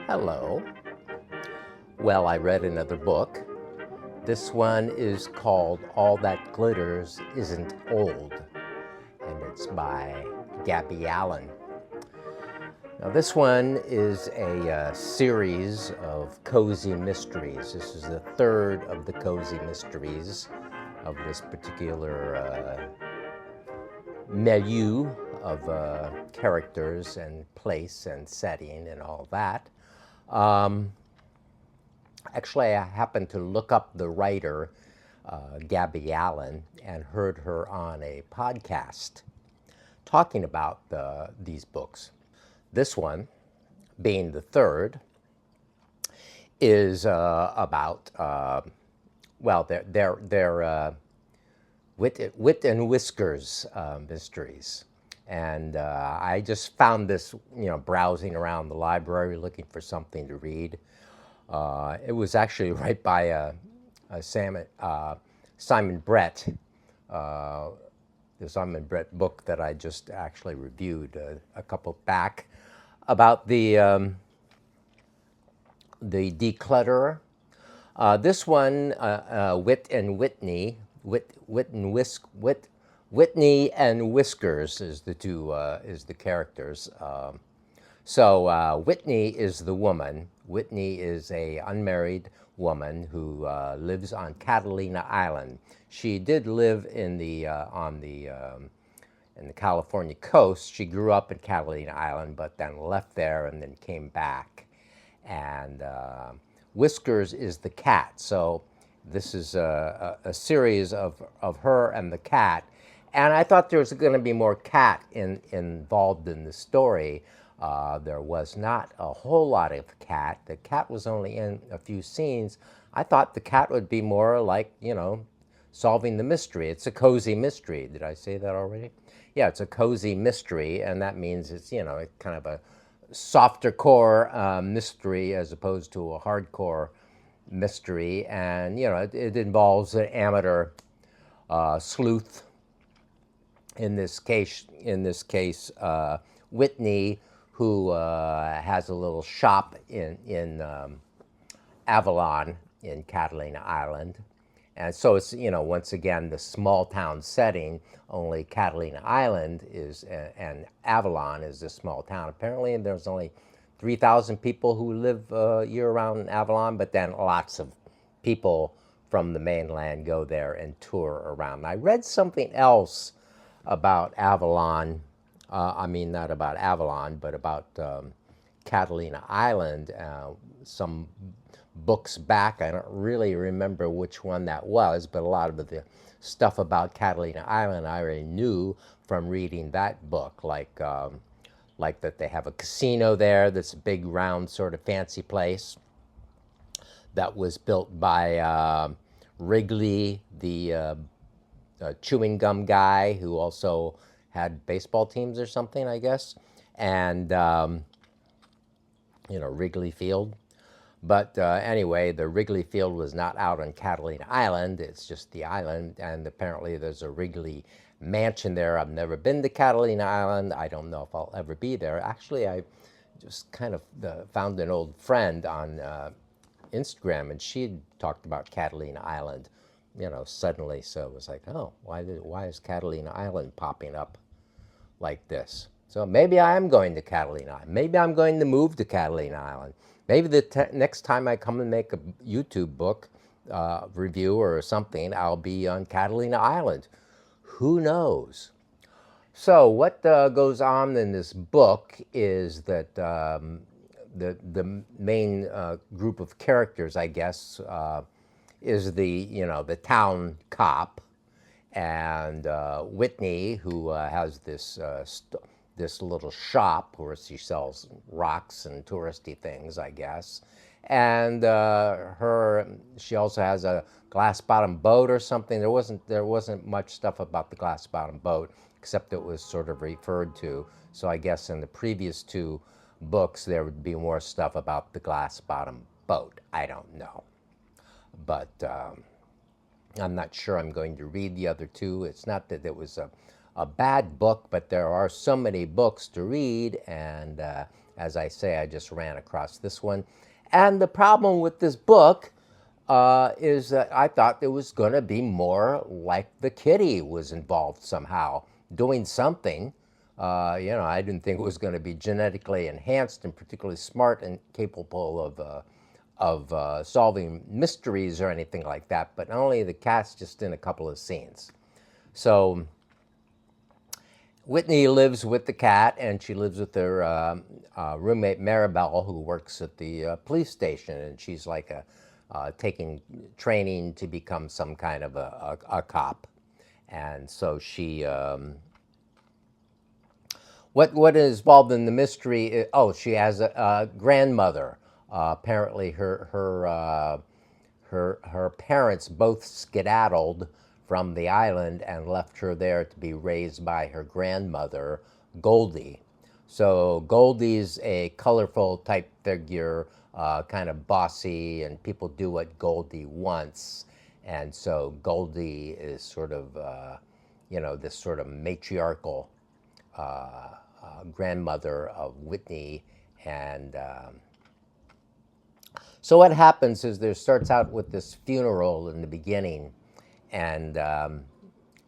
Hello. Well, I read another book. This one is called All That Glitters Isn't Old, and it's by Gabby Allan. Now, this one is a series of cozy mysteries. This is the third of the cozy mysteries of this particular milieu of characters and place and setting and all that. Um, Actually, I happened to look up the writer, Gabby Allan, and heard her on a podcast talking about these books. This one, being the third, is about, well, they're wit and whiskers mysteries. And I just found this, browsing around the library looking for something to read. It was actually right by Simon Brett, the Simon Brett book that I just actually reviewed a couple back about the declutterer. This one, Wit and Whitney, Whitney and Whiskers is the characters. So Whitney is the woman. Whitney is a unmarried woman who lives on Catalina Island. She did live in the California coast. She grew up in Catalina Island, but then left there and then came back. And Whiskers is the cat. So this is a series of her and the cat. And I thought there was going to be more cat involved in the story. There was not a whole lot of cat. The cat was only in a few scenes. I thought the cat would be more like, solving the mystery. It's a cozy mystery. Did I say that already? Yeah, it's a cozy mystery, and that means it's, kind of a softer core mystery as opposed to a hardcore mystery. And, it involves an amateur sleuth. In this case, Whitney, who has a little shop in Avalon in Catalina Island. And so it's, once again, the small town setting, only Catalina Island is, and Avalon is a small town. Apparently, there's only 3,000 people who live year-round in Avalon, but then lots of people from the mainland go there and tour around. I read something else about Avalon. Not about Avalon, but about Catalina Island. Some books back, I don't really remember which one that was, but a lot of the stuff about Catalina Island I already knew from reading that book, like that they have a casino there that's a big, round, sort of fancy place that was built by Wrigley, the chewing gum guy who also had baseball teams or something, I guess, and Wrigley Field. But anyway, the Wrigley Field was not out on Catalina Island. It's just the island, and apparently there's a Wrigley mansion there. I've never been to Catalina Island. I don't know if I'll ever be there. Actually, I just kind of found an old friend on Instagram, and she had talked about Catalina Island, suddenly. So it was like, oh, why is Catalina Island popping up like this? So maybe I am going to Catalina Island. Maybe I'm going to move to Catalina Island. Maybe the next time I come and make a YouTube book review or something, I'll be on Catalina Island. Who knows? So what goes on in this book is that the main group of characters, I guess, is the town cop, and Whitney, who has this little shop where she sells rocks and touristy things, I guess. And she also has a glass bottom boat or something. There wasn't much stuff about the glass bottom boat, except it was sort of referred to. So I guess in the previous two books there would be more stuff about the glass bottom boat. I don't know. But I'm not sure I'm going to read the other two. It's not that it was a bad book, but there are so many books to read, and As I say, I just ran across this one. And the problem with this book is that I thought there was going to be more like the kitty was involved somehow, doing something. I didn't think it was going to be genetically enhanced and particularly smart and capable of solving mysteries or anything like that. But only the cat's just in a couple of scenes. So Whitney lives with the cat, and she lives with her roommate Maribel, who works at the police station, and she's like taking training to become some kind of a cop. And so she, what is involved in the mystery? She has a grandmother. Apparently, her parents both skedaddled from the island and left her there to be raised by her grandmother, Goldie. So Goldie's a colorful type figure, kind of bossy, and people do what Goldie wants. And so Goldie is sort of, this sort of matriarchal grandmother of Whitney. And so what happens is there starts out with this funeral in the beginning, and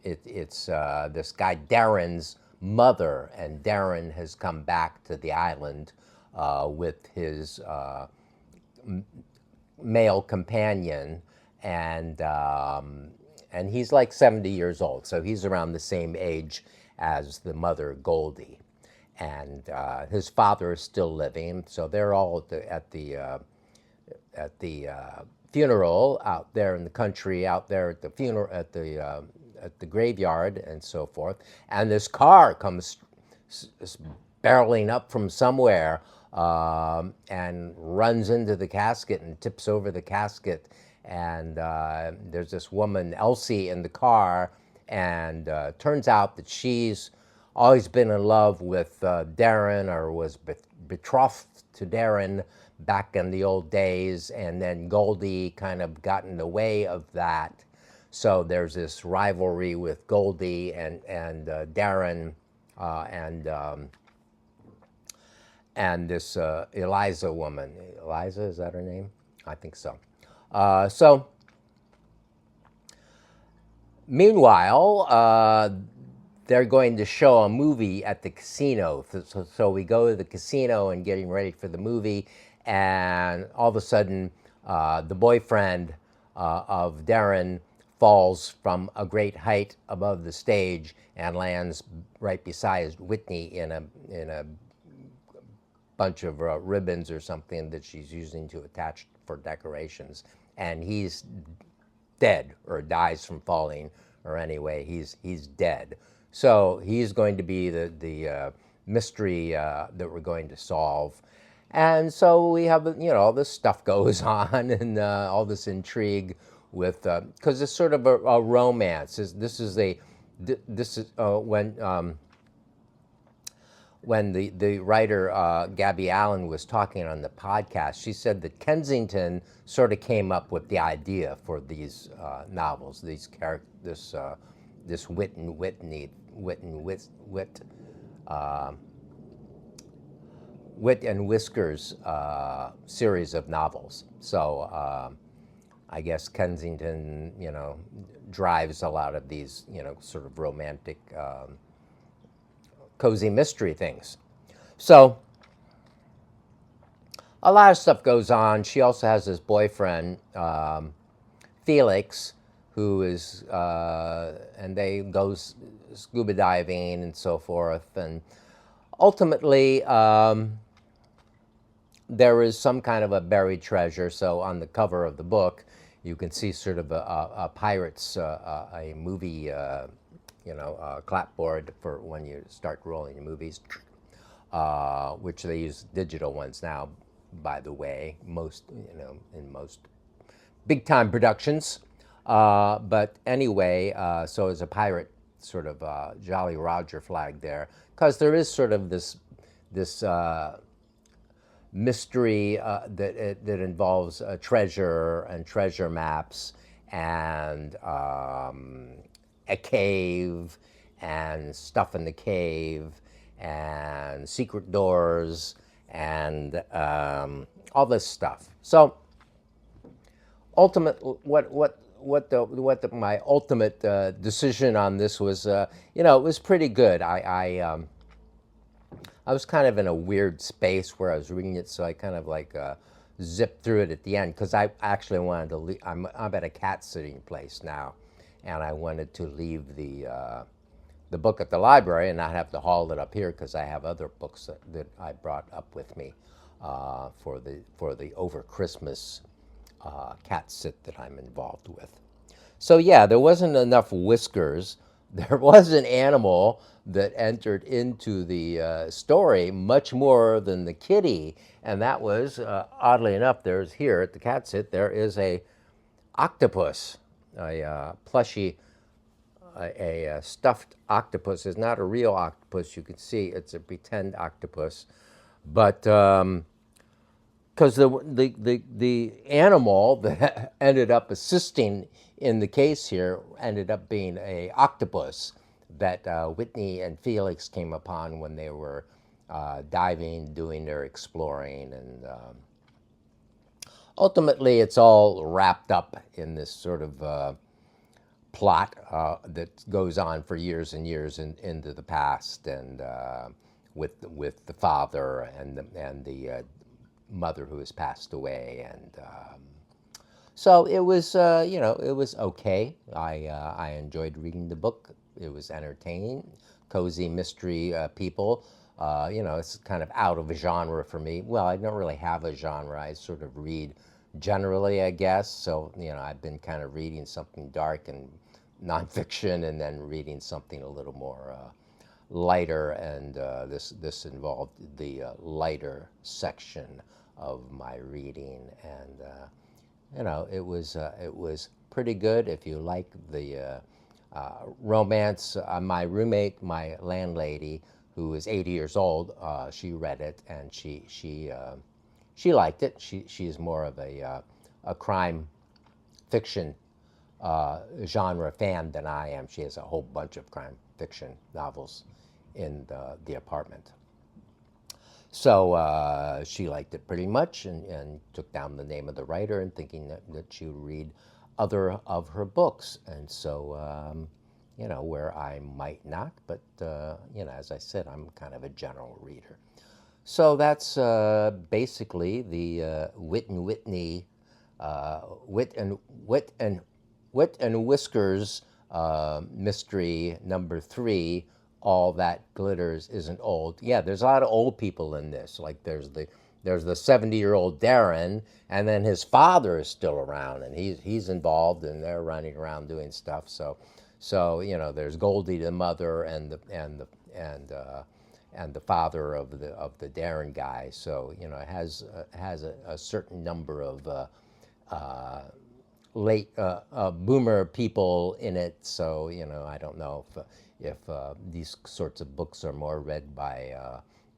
it's this guy Darren's mother, and Darren has come back to the island with his male companion, and he's like 70 years old, so he's around the same age as the mother Goldie, and his father is still living, so they're all at the funeral out there in the country, out there at the funeral at the graveyard and so forth. And this car comes barreling up from somewhere and runs into the casket and tips over the casket. And there's this woman, Elsie, in the car, and turns out that she's always been in love with Darren, or was betrothed to Darren back in the old days, and then Goldie kind of got in the way of that. So there's this rivalry with Goldie and Darren and this Eliza woman. Eliza, is that her name? I think so. So meanwhile, they're going to show a movie at the casino. So we go to the casino and getting ready for the movie, and all of a sudden, the boyfriend of Darren falls from a great height above the stage and lands right beside Whitney in a bunch of ribbons or something that she's using to attach for decorations, and he's dead, or dies from falling, or anyway, he's dead. So he's going to be the mystery that we're going to solve. And so we have, all this stuff goes on, and all this intrigue with, because it's sort of a romance. This is when the writer Gabby Allan was talking on the podcast, she said that Kensington sort of came up with the idea for these novels, this Wit and Whiskers series of novels. So I guess Kensington, drives a lot of these, sort of romantic, cozy mystery things. So a lot of stuff goes on. She also has this boyfriend, Felix, who is, and they go scuba diving and so forth. And ultimately, there is some kind of a buried treasure. So on the cover of the book, you can see sort of a pirate's, a movie, clapboard for when you start rolling movies, which they use digital ones now, by the way, in most big-time productions. But anyway, so there's a pirate sort of Jolly Roger flag there, because there is sort of this mystery that involves treasure and treasure maps and a cave and stuff in the cave and secret doors and all this stuff. So ultimate, my ultimate decision on this was, it was pretty good. I was kind of in a weird space where I was reading it, so I kind of like zipped through it at the end because I actually wanted to leave. I'm at a cat sitting place now, and I wanted to leave the book at the library and not have to haul it up here because I have other books that I brought up with me for the over Christmas cat sit that I'm involved with. So yeah, there wasn't enough whiskers. There was an animal that entered into the story much more than the kitty, and that was oddly enough. There's here at the cat sit there is a octopus, a plushy, a stuffed octopus. It's not a real octopus. You can see it's a pretend octopus, but because the animal that ended up assisting in the case here ended up being a octopus that Whitney and Felix came upon when they were diving, doing their exploring, and ultimately it's all wrapped up in this sort of plot that goes on for years and years into the past, and with the father and the mother who has passed away, and so it was it was okay. I enjoyed reading the book. It was entertaining, cozy mystery people. It's kind of out of a genre for me. Well, I don't really have a genre. I sort of read generally, I guess. So I've been kind of reading something dark and nonfiction, and then reading something a little more lighter, and this involved the lighter section of my reading, and it was pretty good. If you like the romance, my roommate, my landlady, who is 80 years old, she read it, and she liked it. She's more of a crime fiction genre fan than I am. She has a whole bunch of crime fiction novels in the apartment. So she liked it pretty much, and took down the name of the writer, and thinking that she would read other of her books. And so, where I might not, but, as I said, I'm kind of a general reader. So that's basically the Wit and Whitney, Wit and Whiskers mystery number 3. All that glitters isn't old. Yeah, there's a lot of old people in this. Like there's the 70-year-old Darren, and then his father is still around, and he's involved, and they're running around doing stuff. So there's Goldie the mother, and the father of the Darren guy. So it has a certain number of late boomer people in it. So I don't know if these sorts of books are more read by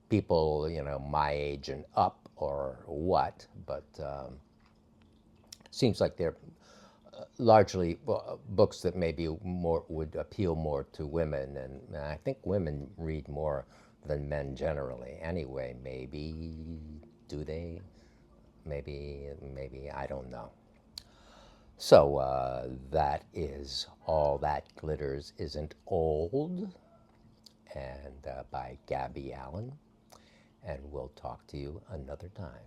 people my age and up, or what. But seems like they're largely books that maybe more would appeal more to women, and I think women read more than men generally. Anyway, maybe do they? Maybe I don't know. So that is All That Glitters Isn't Old, and by Gabby Allan, and we'll talk to you another time.